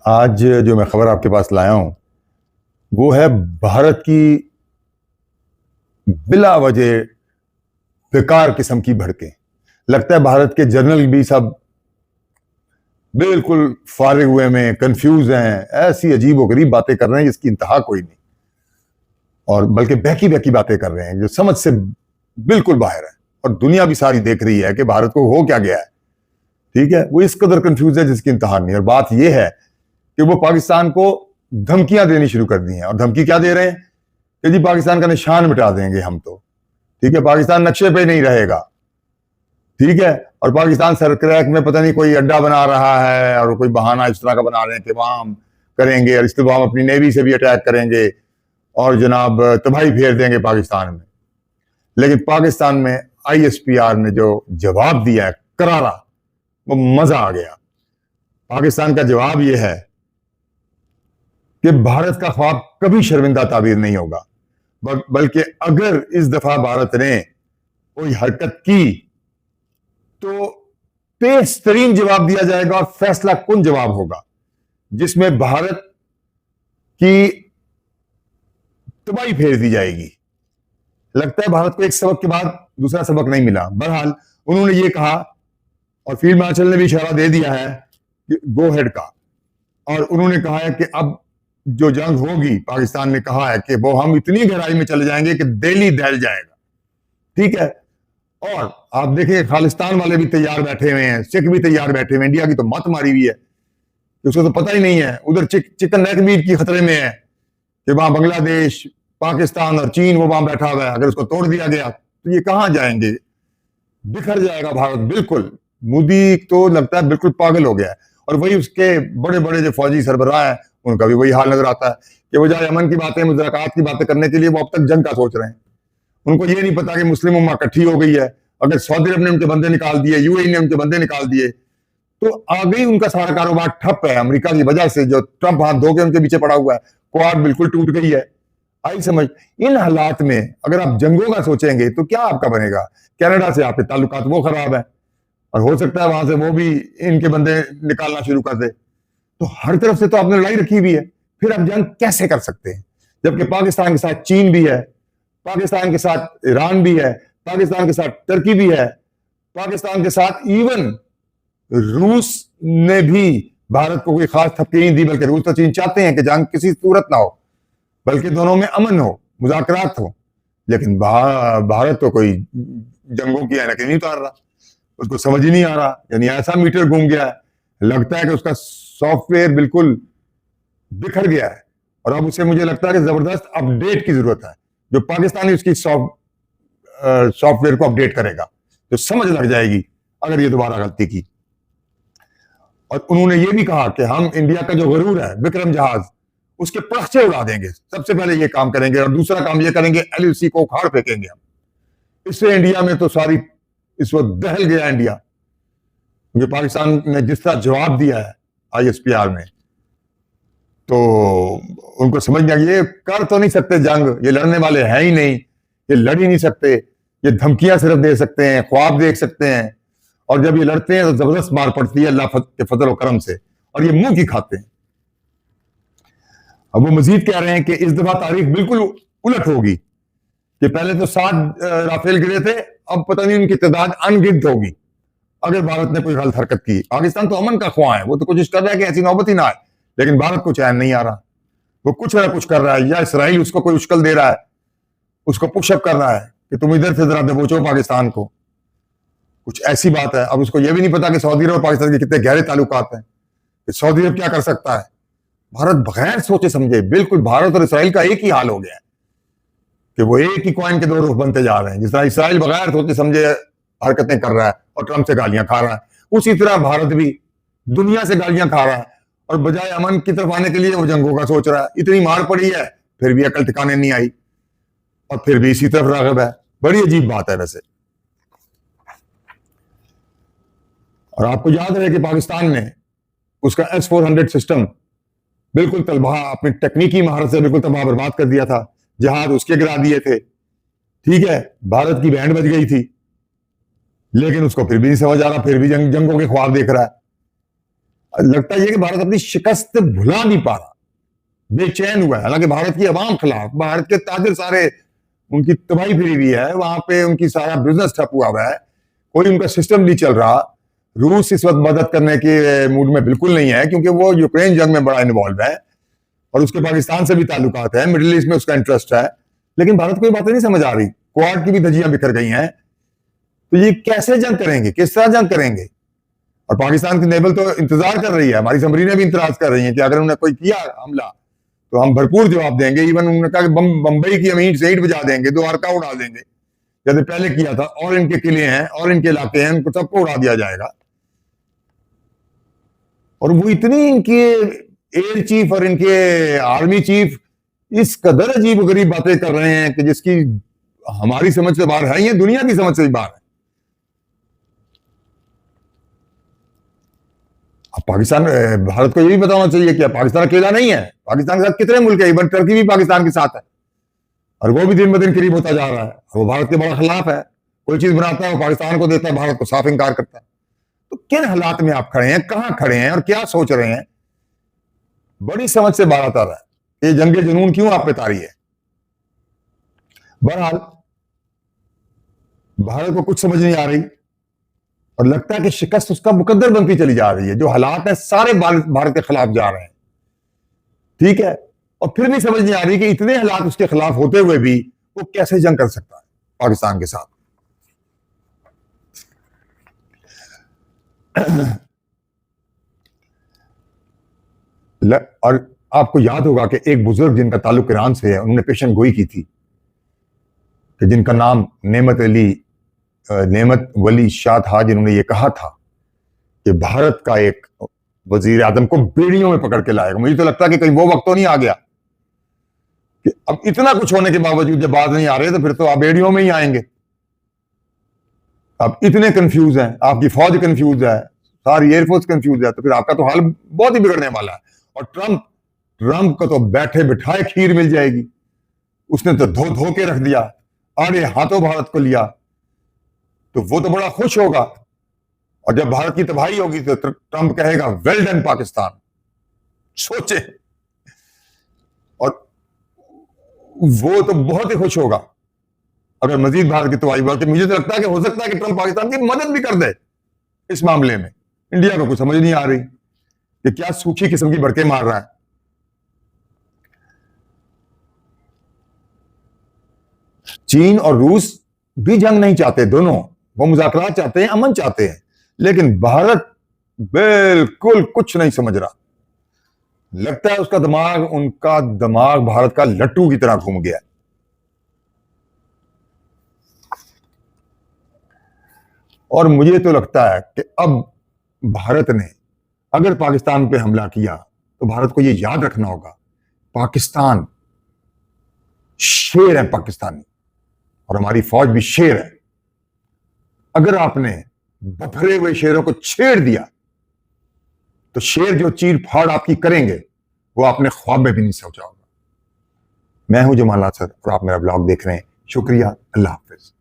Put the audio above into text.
आज जो मैं खबर आपके पास लाया हूं वो है भारत की बिला वजह बेकार किस्म की भड़कें। लगता है भारत के जनरल भी सब बिल्कुल फारिग हुए में कंफ्यूज हैं, ऐसी अजीबोगरीब बातें कर रहे हैं जिसकी इंतहा कोई नहीं, और बल्कि बहकी बहकी बातें कर रहे हैं जो समझ से बिल्कुल बाहर है। और दुनिया भी सारी देख रही है कि भारत को हो क्या गया है। ठीक है, वो इस कदर कंफ्यूज है जिसकी इंतहा नहीं। और बात यह है कि वो पाकिस्तान को धमकियां देनी शुरू कर दी हैं। और धमकी क्या दे रहे हैं कि जी पाकिस्तान का निशान मिटा देंगे हम तो। ठीक है, पाकिस्तान नक्शे पे नहीं रहेगा। ठीक है, और पाकिस्तान सरक्रैक में पता नहीं कोई अड्डा बना रहा है और कोई बहाना इस तरह का बना रहे हैं कि वहां हम करेंगे और इसके बाद हम अपनी नेवी से भी अटैक करेंगे और जनाब तबाही फेर देंगे पाकिस्तान में। लेकिन पाकिस्तान में ISPR ने जो जवाब दिया है करारा, वो मजा आ गया। पाकिस्तान का जवाब यह है कि भारत का ख्वाब कभी शर्मिंदा ताबीर नहीं होगा, बल्कि अगर इस दफा भारत ने कोई हरकत की तो तेज तरीन जवाब दिया जाएगा और फैसला कुन जवाब होगा जिसमें भारत की तबाही फेर दी जाएगी। लगता है भारत को एक सबक के बाद दूसरा सबक नहीं मिला। बहरहाल उन्होंने ये कहा और फील्ड मार्शल ने भी इशारा दे दिया है कि गो हेड का, और उन्होंने कहा है कि अब जो जंग होगी, पाकिस्तान ने कहा है कि वो हम इतनी गहराई में चले जाएंगे कि दिल्ली दहल जाएगा। ठीक है, और आप देखिए खालिस्तान वाले भी तैयार बैठे हुए हैं, सिख भी तैयार बैठे हुए हैं। इंडिया की तो मत मारी हुई है, उसको तो पता ही नहीं है। उधर चिकन नेक मीट की खतरे में है कि वहां बांग्लादेश, पाकिस्तान और चीन वो वहां बैठा हुआ है। अगर उसको तोड़ दिया गया तो ये कहां जाएंगे, बिखर जाएगा भारत बिल्कुल। मोदी तो लगता है बिल्कुल पागल हो गया है। और वही उसके बड़े बड़े जो फौजी सरबराह हैं उनका भी वही हाल नजर आता है कि वो जाए अमन की बातें, मुज़ाकरात की बातें करने के लिए वो अब तक जंग का सोच रहे हैं। उनको ये नहीं पता कि मुस्लिम उम्मा इकट्ठी हो गई है। अगर सऊदी अरब ने उनके बंदे निकाल दिए, UAE ने उनके बंदे निकाल दिए, तो आगे ही उनका सारा कारोबार ठप है अमेरिका की वजह से। जो ट्रंप हाथ धो के उनके पीछे पड़ा हुआ है, क्वाड बिल्कुल टूट गई है। आई समझ। इन हालात में अगर आप जंगों का सोचेंगे तो क्या आपका बनेगा। कनाडा से आपके ताल्लुकात वो खराब है और हो सकता है वहां से वो भी इनके बंदे निकालना शुरू कर दे। तो हर तरफ से तो आपने लड़ाई रखी हुई है, फिर आप जंग कैसे कर सकते हैं जबकि पाकिस्तान के साथ चीन भी है, पाकिस्तान के साथ ईरान भी है, पाकिस्तान के साथ टर्की भी है, पाकिस्तान के साथ इवन रूस ने भी भारत को कोई खास थपकी नहीं दी। बल्कि रूस तो चीन चाहते हैं कि जंग किसी सूरत ना हो, बल्कि दोनों में अमन हो, मुज़ाकरात हो। लेकिन भारत तो कोई जंगों की ऐनक नहीं उतार रहा, उसको समझ ही नहीं आ रहा। यानी ऐसा मीटर घूम गया है, लगता है कि उसका सॉफ्टवेयर बिल्कुल बिखर गया है और अब उसे मुझे लगता है कि जबरदस्त अपडेट की जरूरत है। जो पाकिस्तानी उसकी सॉफ्टवेयर को अपडेट करेगा तो समझ लग जाएगी अगर ये दोबारा गलती की। और उन्होंने ये भी कहा कि हम इंडिया का जो गरूर है, विक्रम जहाज, उसके पर्चे उड़ा देंगे। सबसे पहले ये काम करेंगे और दूसरा काम ये करेंगे, LUC को उखाड़ फेंकेंगे हम। इससे इंडिया में तो सारी इस वक्त दहल गया इंडिया, क्योंकि पाकिस्तान ने जिस तरह जवाब दिया है ISPR में, तो उनको समझ नहीं आया। ये कर तो नहीं सकते जंग, ये लड़ने वाले हैं ही नहीं, ये लड़ ही नहीं सकते। ये धमकियां सिर्फ दे सकते हैं, ख्वाब देख सकते हैं, और जब ये लड़ते हैं तो जबरदस्त मार पड़ती है अल्लाह के फजल और करम से, और ये मुंह की खाते हैं। अब वो मजीद कह रहे हैं कि इस दफा तारीख बिल्कुल उलट होगी कि पहले तो 7 राफेल गिरे थे, अब पता नहीं उनकी तादाद अनगिनत होगी अगर भारत ने कोई गलत हरकत की। पाकिस्तान तो अमन का ख्वाह है, वो तो कोशिश कर रहा है कि ऐसी नौबत ही ना आए, लेकिन भारत को चैन नहीं आ रहा। वो कुछ ना कुछ कर रहा है, या इसराइल उसको कोई उश्कल दे रहा है, उसको पुशअप कर रहा है कि तुम इधर से जरा दबोचो पाकिस्तान को। कुछ ऐसी बात है। अब उसको यह भी नहीं पता कि सऊदी अरब और पाकिस्तान के कितने गहरे ताल्लुकात हैं, कि सऊदी अरब क्या कर सकता है। भारत बगैर सोचे समझे, बिल्कुल भारत और इसराइल का एक ही हाल हो गया है कि वो एक ही कॉइन के दो रुख बनते जा रहे हैं। जिस तरह इसराइल बगैर सोचे समझे हरकतें कर रहा है और ट्रंप से गालियां खा रहा है, उसी तरह भारत भी दुनिया से गालियां खा रहा है और बजाय अमन की तरफ आने के लिए वो जंगों का सोच रहा है। इतनी मार पड़ी है फिर भी अकल ठिकाने नहीं आई और फिर भी इसी तरफ राग़िब है। बड़ी अजीब बात है वैसे। और आपको याद रहे कि पाकिस्तान ने उसका S-400 सिस्टम बिल्कुल तबाह, अपनी तकनीकी महारत से बिल्कुल तबाह बर्बाद कर दिया था। जहाज उसके गिरा दिए थे। ठीक है, भारत की बैंड बज गई थी, लेकिन उसको फिर भी नहीं समझ आ रहा, फिर भी जंगों के ख्वाब देख रहा है। लगता है कि भारत अपनी शिकस्त भुला नहीं पा रहा, बेचैन हुआ है। हालांकि भारत की आवाम खिलाफ, भारत के ताजिर सारे उनकी तबाही फिरी हुई है, वहां पे उनकी सारा बिजनेस ठप हुआ हुआ है, कोई उनका सिस्टम नहीं चल रहा। रूस इस वक्त मदद करने के मूड में बिल्कुल नहीं है, क्योंकि वो यूक्रेन जंग में बड़ा इन्वॉल्व है और उसके पाकिस्तान से भी ताल्लुकात है, मिडिल ईस्ट में उसका इंटरेस्ट है। लेकिन भारत को ये बातें नहीं समझ आ रही, क्वाड की भी धज्जियां बिखर गई हैं। तो ये कैसे जंग करेंगे, किस तरह जंग करेंगे? और पाकिस्तान की नेवल तो इंतजार कर रही है, हमारी सबमरीनें भी इंतजार कर रही हैं कि अगर उन्होंने कोई किया हमला तो हम भरपूर जवाब देंगे। इवन उन्होंने कहा कि बंबई की अमीन से ईंट बजा देंगे, द्वारका उड़ा देंगे, जैसे पहले किया था। और इनके किले हैं और इनके इलाके हैं, उनको सबको उड़ा दिया जाएगा। और वो इतनी इनके एयर चीफ और इनके आर्मी चीफ इस कदर अजीब गरीब बातें कर रहे हैं कि जिसकी हमारी समझ से बाहर है, ये दुनिया की समझ से भी बाहर है। अब पाकिस्तान, भारत को ये भी बताना चाहिए कि पाकिस्तान अकेला नहीं है, पाकिस्तान के साथ कितने मुल्क है, इवन टर्की भी पाकिस्तान के साथ है और वो भी दिन ब दिन करीब होता जा रहा है। वो भारत के बड़ा खिलाफ है, कोई चीज बनाता है वो पाकिस्तान को देता है, भारत को साफ इंकार करता है। तो किन हालात में आप खड़े हैं, कहां खड़े हैं और क्या सोच रहे हैं? बड़ी समझ से बाहर आता रहा है। ये जंगे जुनून क्यों आप पे तारी है? बहरहाल भारत को कुछ समझ नहीं आ रही और लगता है कि शिकस्त उसका मुकद्दर बनती चली जा रही है। जो हालात है सारे भारत के खिलाफ जा रहे हैं, ठीक है, और फिर भी समझ नहीं आ रही कि इतने हालात उसके खिलाफ होते हुए भी वो कैसे जंग कर सकता है पाकिस्तान के साथ। और आपको याद होगा कि एक बुजुर्ग जिनका ताल्लुक ईरान से है, उन्होंने पेशन गोई की थी कि जिनका नाम नेमत वली शाह था, जिन्होंने ये कहा था कि भारत का एक वजीर आजम को बेड़ियों में पकड़ के लाएगा। मुझे तो लगता है कि कहीं वो वक्त तो नहीं आ गया कि अब इतना कुछ होने के बावजूद जब बात नहीं आ रही तो फिर तो आप बेड़ियों में ही आएंगे। अब इतने कंफ्यूज हैं, आपकी फौज कंफ्यूज है, सारी एयरफोर्स कंफ्यूज है, तो फिर आपका तो हाल बहुत ही बिगड़ने वाला है। और ट्रंप को तो बैठे बिठाए खीर मिल जाएगी। उसने तो धो के रख दिया, आड़े हाथों भारत को लिया, तो वो तो बड़ा खुश होगा। और जब भारत की तबाही होगी तो ट्रंप कहेगा वेल डन पाकिस्तान। सोचे, और वो तो बहुत ही खुश होगा अगर मजीद भारत की तबाही हुआ। मुझे तो लगता है कि हो सकता है कि ट्रंप पाकिस्तान की मदद भी कर दे इस मामले में। इंडिया को कुछ समझ नहीं आ रही कि क्या सूखी किस्म की भड़के मार रहा है। चीन और रूस भी जंग नहीं चाहते, दोनों वो मुज़ाकरात चाहते हैं, अमन चाहते हैं, लेकिन भारत बिल्कुल कुछ नहीं समझ रहा। लगता है उनका दिमाग भारत का लट्टू की तरह घूम गया। और मुझे तो लगता है कि अब भारत ने अगर पाकिस्तान पे हमला किया तो भारत को यह याद रखना होगा, पाकिस्तान शेर है पाकिस्तानी, और हमारी फौज भी शेर है। अगर आपने बफरे हुए शेरों को छेड़ दिया तो शेर जो चीर फाड़ आपकी करेंगे वो आपने ख्वाब में भी नहीं सोचा होगा। मैं हूं जमाल नासर और आप मेरा ब्लॉग देख रहे हैं। शुक्रिया, अल्लाह हाफिज।